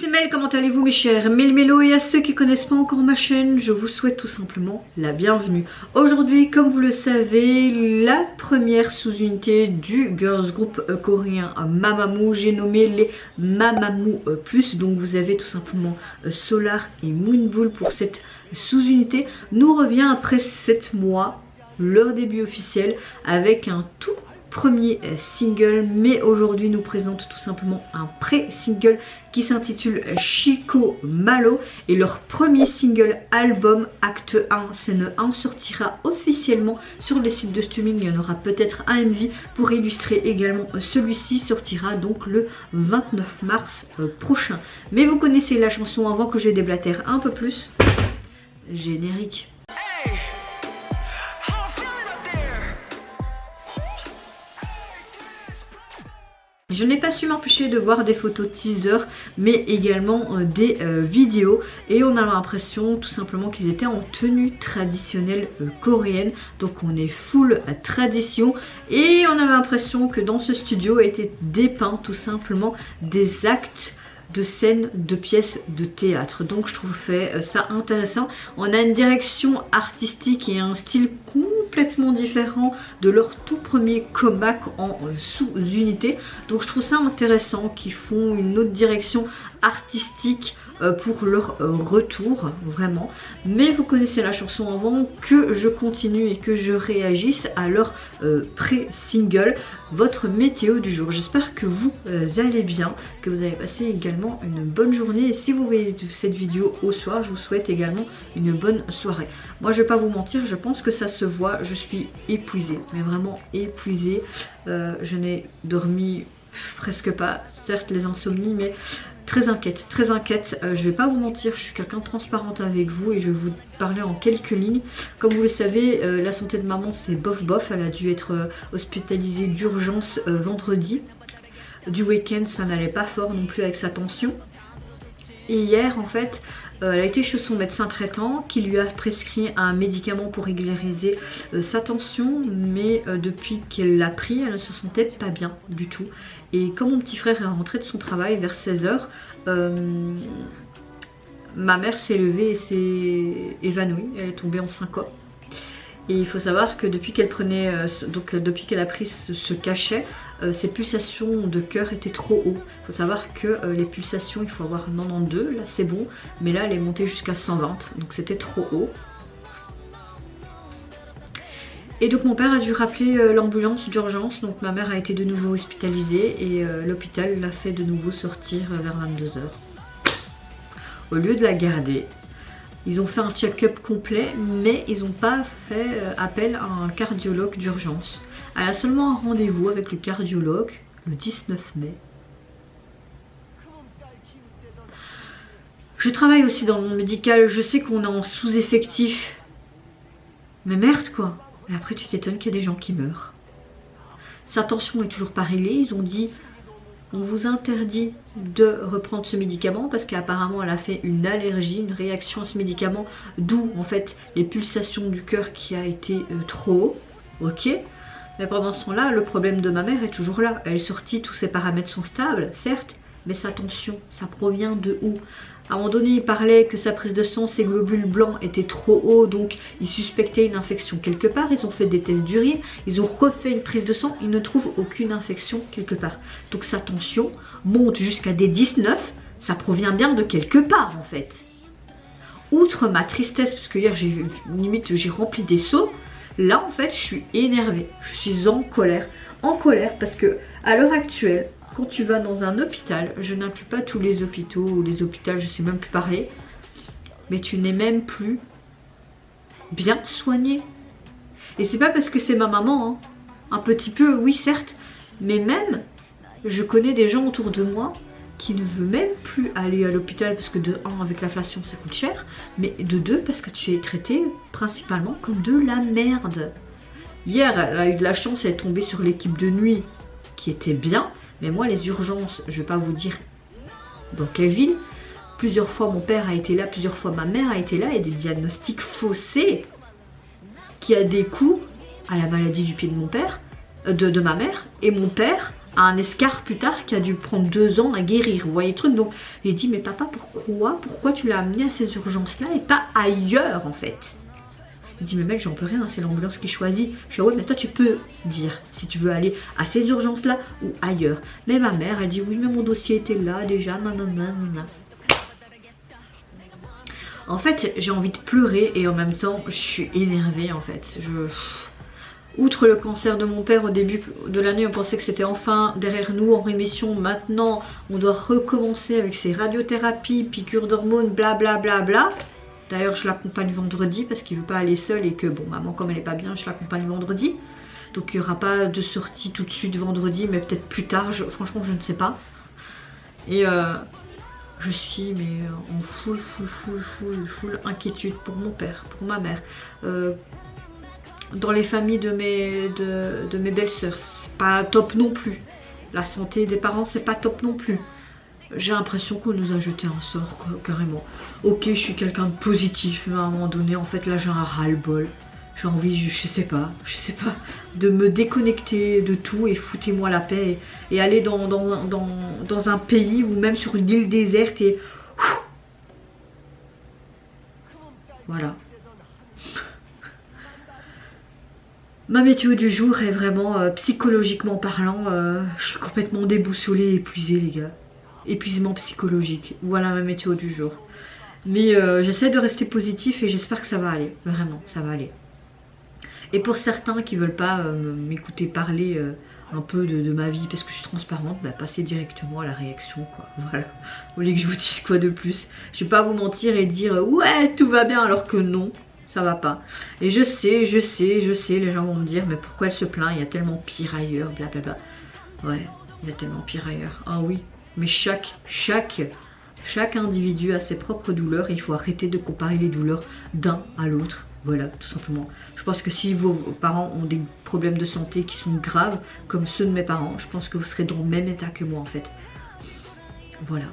c'est Mel, comment allez-vous mes chers Melmélo, et à ceux qui connaissent pas encore ma chaîne, je vous souhaite tout simplement la bienvenue. Aujourd'hui, comme vous le savez, la première sous-unité du girls group coréen Mamamoo, j'ai nommé les Mamamoo Plus, donc vous avez tout simplement Solar et Moonbull pour cette sous-unité. Nous revient après 7 mois, leur début officiel, avec un tout premier single, mais aujourd'hui nous présente tout simplement un pré-single qui s'intitule Chico Malo, et leur premier single album Acte 1 scène 1 sortira officiellement sur les sites de streaming. Il y en aura peut-être un MV pour illustrer également. Celui-ci sortira donc le 29 mars prochain. Mais vous connaissez la chanson avant que je déblatère un peu plus. Générique. Je n'ai pas su m'empêcher de voir des photos teaser, mais également des vidéos, et on a l'impression tout simplement qu'ils étaient en tenue traditionnelle coréenne, donc on est full tradition, et on a l'impression que dans ce studio étaient dépeints tout simplement des actes de scènes, de pièces de théâtre. Donc je trouve ça intéressant. On a une direction artistique et un style complètement différent de leur tout premier comeback en sous-unité. Donc je trouve ça intéressant qu'ils font une autre direction artistique pour leur retour, vraiment. Mais vous connaissez la chanson avant, que je continue et que je réagisse à leur pré-single, votre météo du jour. J'espère que vous allez bien, que vous avez passé également une bonne journée, et si vous voyez cette vidéo au soir, je vous souhaite également une bonne soirée. Moi je vais pas vous mentir, je pense que ça se voit, je suis épuisée, mais vraiment épuisée. Je n'ai dormi presque pas, certes les insomnies, mais très inquiète, très inquiète. Je vais pas vous mentir, je suis quelqu'un de transparente avec vous et je vais vous parler en quelques lignes. Comme vous le savez, la santé de maman c'est bof bof, elle a dû être hospitalisée d'urgence vendredi. Du week-end ça n'allait pas fort non plus avec sa tension. Et hier en fait, elle a été chez son médecin traitant qui lui a prescrit un médicament pour régulariser sa tension, mais depuis qu'elle l'a pris, elle ne se sentait pas bien du tout. Et quand mon petit frère est rentré de son travail vers 16 h, ma mère s'est levée et s'est évanouie, elle est tombée en syncope. Et il faut savoir que depuis qu'elle prenait, depuis qu'elle a pris ce cachet, ses pulsations de cœur étaient trop haut. Il faut savoir que les pulsations, il faut avoir 92, là c'est bon, mais là elle est montée jusqu'à 120, donc c'était trop haut. Et donc mon père a dû rappeler l'ambulance d'urgence, donc ma mère a été de nouveau hospitalisée et l'hôpital l'a fait de nouveau sortir vers 22 h. Au lieu de la garder, ils ont fait un check-up complet, mais ils n'ont pas fait appel à un cardiologue d'urgence. Elle a seulement un rendez-vous avec le cardiologue le 19 mai. Je travaille aussi dans le monde médical, je sais qu'on est en sous-effectif. Mais merde quoi. Et après tu t'étonnes qu'il y a des gens qui meurent. Sa tension est toujours pas réglée, ils ont dit on vous interdit de reprendre ce médicament parce qu'apparemment elle a fait une allergie, une réaction à ce médicament, d'où en fait les pulsations du cœur qui a été trop haut. Ok, mais pendant ce temps-là, le problème de ma mère est toujours là. Elle est sortie, tous ses paramètres sont stables, certes, mais sa tension, ça provient de où? À un moment donné, il parlait que sa prise de sang, ses globules blancs étaient trop hauts, donc ils suspectaient une infection quelque part. Ils ont fait des tests d'urine, ils ont refait une prise de sang, ils ne trouvent aucune infection quelque part. Donc sa tension monte jusqu'à des 19, ça provient bien de quelque part en fait. Outre ma tristesse, parce que hier limite j'ai rempli des seaux, là en fait je suis énervée, je suis en colère parce que à l'heure actuelle, quand tu vas dans un hôpital, je n'inclus pas tous les hôpitaux ou les hôpitaux, je sais même plus parler, mais tu n'es même plus bien soigné. Et c'est pas parce que c'est ma maman, hein. Un petit peu, oui certes, mais même, je connais des gens autour de moi qui ne veulent même plus aller à l'hôpital parce que de 1, avec l'inflation ça coûte cher, mais de 2, parce que tu es traité principalement comme de la merde. Hier, elle a eu de la chance, elle est tombée sur l'équipe de nuit qui était bien. Mais moi les urgences, je vais pas vous dire dans quelle ville, plusieurs fois mon père a été là, plusieurs fois ma mère a été là, et des diagnostics faussés qui a des coûts à la maladie du pied de mon père, de ma mère, et mon père un escar plus tard qui a dû prendre 2 ans à guérir. Vous voyez le truc. Donc j'ai dit mais papa pourquoi tu l'as amené à ces urgences là et pas ailleurs en fait. Il dit mais mec j'en peux rien, c'est l'ambulance qui choisit. Je dis ouais mais toi tu peux dire si tu veux aller à ces urgences là ou ailleurs. Mais ma mère elle dit oui mais mon dossier était là déjà, nanana. En fait j'ai envie de pleurer et en même temps je suis énervée en fait. Outre le cancer de mon père au début de l'année, on pensait que c'était enfin derrière nous en rémission. Maintenant on doit recommencer avec ses radiothérapies, piqûres d'hormones, blablabla. D'ailleurs je l'accompagne vendredi parce qu'il ne veut pas aller seul et que bon maman comme elle n'est pas bien je l'accompagne vendredi. Donc il n'y aura pas de sortie tout de suite vendredi mais peut-être plus tard, franchement je ne sais pas. Et je suis mais en full inquiétude pour mon père, pour ma mère. Dans les familles de mes belles-sœurs, c'est pas top non plus. La santé des parents c'est pas top non plus. J'ai l'impression qu'on nous a jeté un sort quoi, carrément. Ok je suis quelqu'un de positif mais à un moment donné en fait là j'ai un ras-le-bol. J'ai envie, je sais pas, de me déconnecter de tout et foutez-moi la paix et aller dans un pays ou même sur une île déserte et voilà. Ma météo du jour est vraiment psychologiquement parlant, je suis complètement déboussolée et épuisée les gars. Épuisement psychologique, voilà ma météo du jour. Mais j'essaie de rester positif et j'espère que ça va aller, vraiment ça va aller. Et pour certains qui veulent pas m'écouter parler un peu de ma vie parce que je suis transparente, bah passez directement à la réaction quoi, voilà. Vous voulez que je vous dise quoi de plus? Je vais pas vous mentir et dire ouais tout va bien alors que non. Ça va pas. Et je sais, les gens vont me dire mais pourquoi elle se plaint, il y a tellement pire ailleurs, blablabla. Ouais, il y a tellement pire ailleurs. Ah oui, mais chaque individu a ses propres douleurs et il faut arrêter de comparer les douleurs d'un à l'autre. Voilà, tout simplement. Je pense que si vos parents ont des problèmes de santé qui sont graves, comme ceux de mes parents, je pense que vous serez dans le même état que moi en fait. Voilà.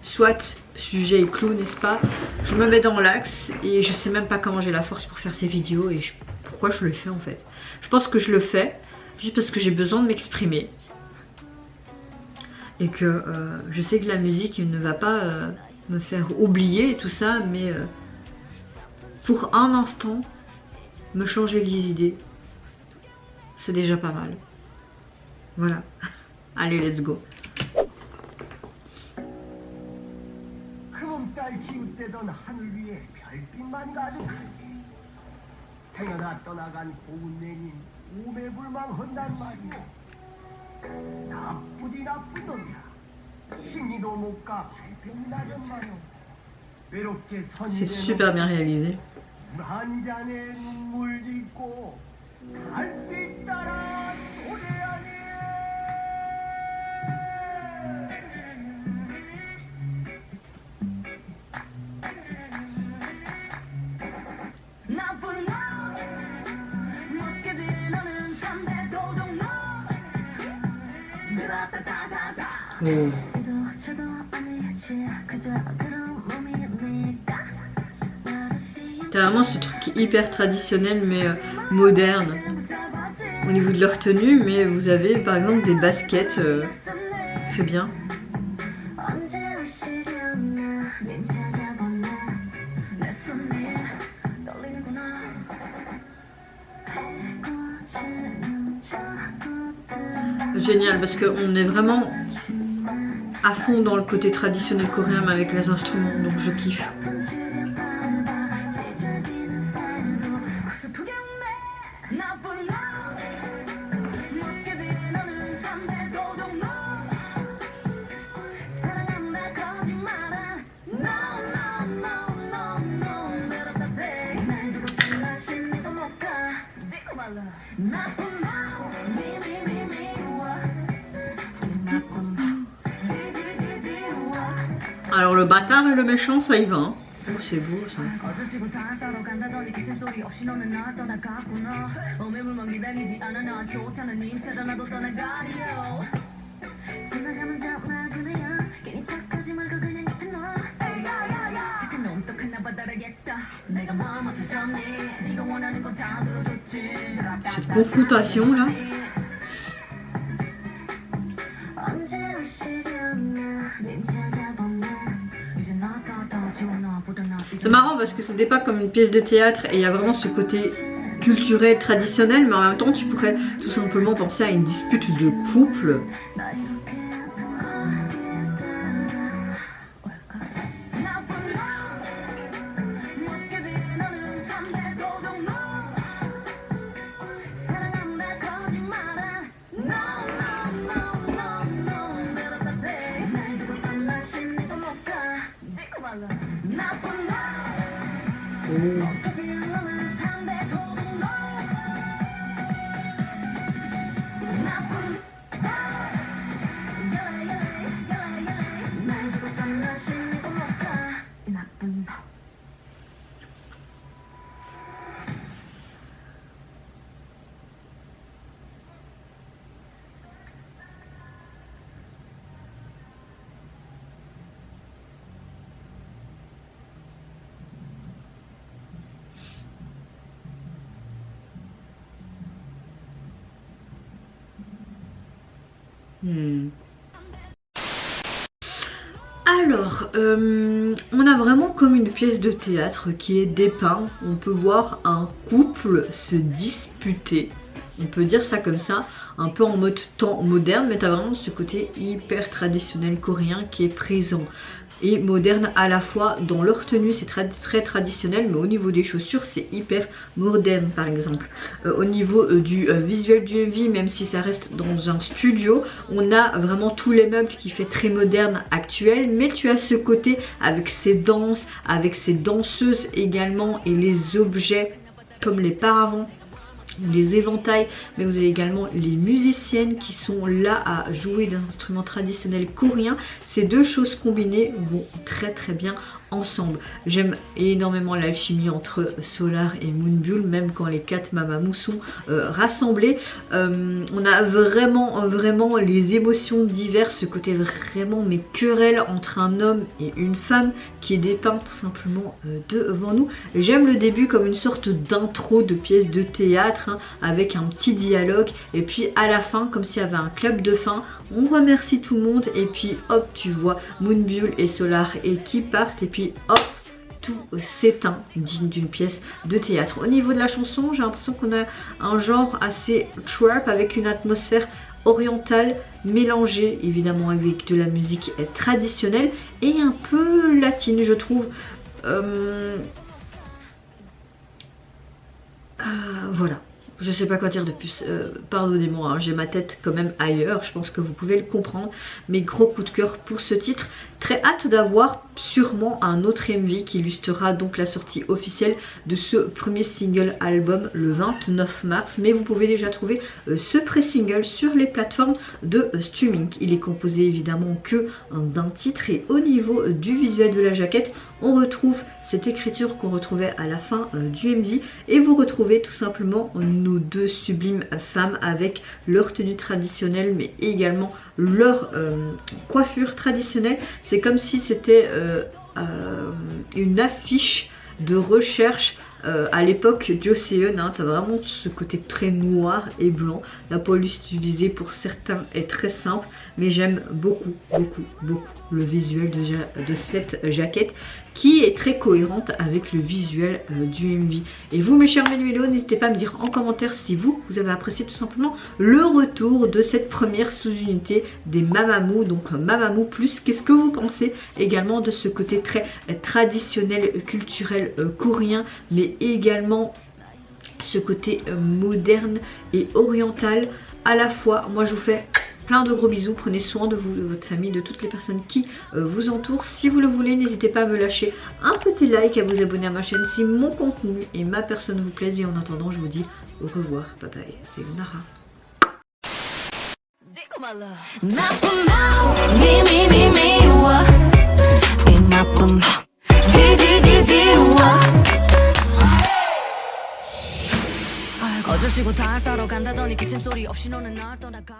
Soit, sujet est clos, n'est-ce pas? Je me mets dans l'axe et je sais même pas comment j'ai la force pour faire ces vidéos et pourquoi je le fais en fait. Je pense que je le fais juste parce que j'ai besoin de m'exprimer. Et que je sais que la musique ne va pas me faire oublier tout ça, mais pour un instant, me changer les idées, c'est déjà pas mal. Voilà. Allez, let's go. C'est super bien réalisé. Oh. C'est vraiment ce truc hyper traditionnel mais moderne au niveau de leur tenue, mais vous avez par exemple des baskets, c'est bien. Génial parce qu'on est vraiment à fond dans le côté traditionnel coréen mais avec les instruments, donc je kiffe. Alors le bâtard et le méchant, ça y va. Hein. Oh, c'est beau ça. Cette confrontation là. C'est marrant parce que c'est dépeint comme une pièce de théâtre et il y a vraiment ce côté culturel, traditionnel, mais en même temps tu pourrais tout simplement penser à une dispute de couple. Alors, on a vraiment comme une pièce de théâtre qui est dépeinte. On peut voir un couple se disputer. On peut dire ça comme ça, un peu en mode temps moderne, mais t'as vraiment ce côté hyper traditionnel coréen qui est présent. Et moderne à la fois dans leur tenue, c'est très traditionnel, mais au niveau des chaussures c'est hyper moderne par exemple. Au niveau du visuel du MV, même si ça reste dans un studio, on a vraiment tous les meubles qui fait très moderne actuel, mais tu as ce côté avec ces danses, avec ces danseuses également et les objets comme les paravents, les éventails, mais vous avez également les musiciennes qui sont là à jouer des instruments traditionnels coréens. Ces deux choses combinées vont très bien ensemble. J'aime énormément l'alchimie entre Solar et Moonbyul, même quand les 4 Mamamoo sont rassemblés. On a vraiment les émotions diverses, ce côté vraiment mais querelle entre un homme et une femme qui est dépeint tout simplement devant nous. J'aime le début comme une sorte d'intro de pièce de théâtre, hein, avec un petit dialogue, et puis à la fin comme s'il y avait un clap de fin, on remercie tout le monde et puis hop tu vois Moonbyul et Solar et qui partent et puis hop tout s'éteint, digne d'une pièce de théâtre. Au niveau de la chanson, j'ai l'impression qu'on a un genre assez trap avec une atmosphère orientale mélangée évidemment avec de la musique traditionnelle et un peu latine je trouve. Voilà. Je sais pas quoi dire de plus, pardonnez-moi, hein, j'ai ma tête quand même ailleurs, je pense que vous pouvez le comprendre, mais gros coup de cœur pour ce titre. Très hâte d'avoir sûrement un autre MV qui illustrera donc la sortie officielle de ce premier single album le 29 mars, mais vous pouvez déjà trouver ce pré-single sur les plateformes de streaming. Il est composé évidemment que d'un titre et au niveau du visuel de la jaquette, on retrouve cette écriture qu'on retrouvait à la fin du MV et vous retrouvez tout simplement nos deux sublimes femmes avec leur tenue traditionnelle mais également leur coiffure traditionnelle. C'est comme si c'était une affiche de recherche à l'époque d'Joseon, hein, tu as vraiment ce côté très noir et blanc. La police utilisée pour certains est très simple, mais j'aime beaucoup le visuel de cette jaquette qui est très cohérente avec le visuel du MV. Et vous mes chers Menuelos, n'hésitez pas à me dire en commentaire si vous avez apprécié tout simplement le retour de cette première sous-unité des Mamamoo, donc Mamamoo Plus. Qu'est-ce que vous pensez également de ce côté très traditionnel, culturel coréen, mais également ce côté moderne et oriental à la fois. Moi je vous fais plein de gros bisous, prenez soin de vous, de votre famille, de toutes les personnes qui vous entourent. Si vous le voulez, n'hésitez pas à me lâcher un petit like, à vous abonner à ma chaîne si mon contenu et ma personne vous plaisent. Et en attendant, je vous dis au revoir, bye bye, c'est Nara. 어쩌시고 달 따러 간다더니 기침소리 없이 너는 날 떠나가